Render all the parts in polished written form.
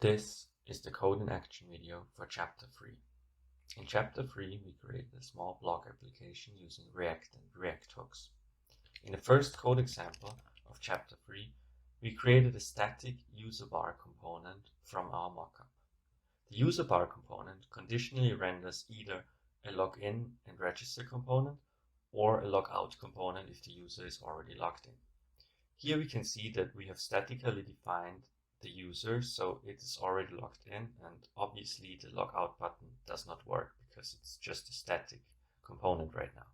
This is the code in action video for Chapter 3. In Chapter 3, we created a small blog application using React and React hooks. In the first code example of Chapter 3, we created a static user bar component from our mockup. The user bar component conditionally renders either a login and register component or a logout component if the user is already logged in. Here we can see that we have statically defined the user, so it is already logged in, and obviously the logout button does not work because it's just a static component right now.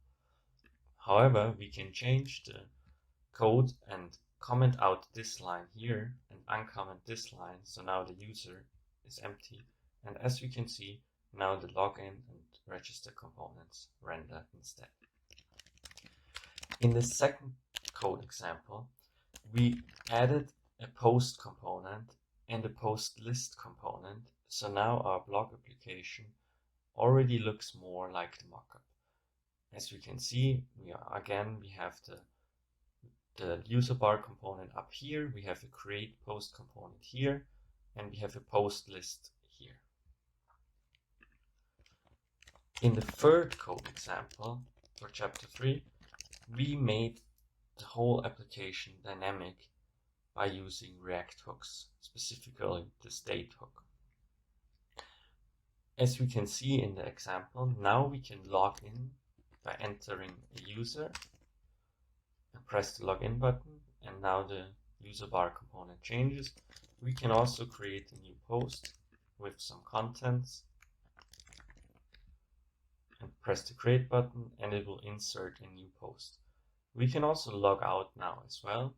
However, we can change the code and comment out this line here and uncomment this line, so now the user is empty, and as we can see, now the login and register components render instead. In the second code example, we added a post component and a post list component, so now our blog application already looks more like the mockup. As we can see, we have the user bar component up here, we have a CreatePost component here, and we have a post list here. In the third code example for Chapter 3, we made the whole application dynamic by using React hooks, specifically the state hook. As we can see in the example, now we can log in by entering a user and press the login button, and now the user bar component changes. We can also create a new post with some contents and press the create button, and it will insert a new post. We can also log out now as well,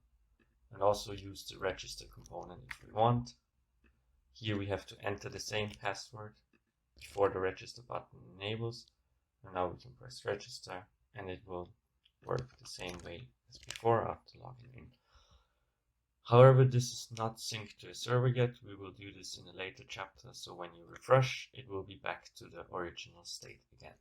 and also use the register component if we want. Here we have to enter the same password before the register button enables, and now we can press register and it will work the same way as before after logging in. However, this is not synced to a server yet. We will do this in a later chapter, so when you refresh, it will be back to the original state again.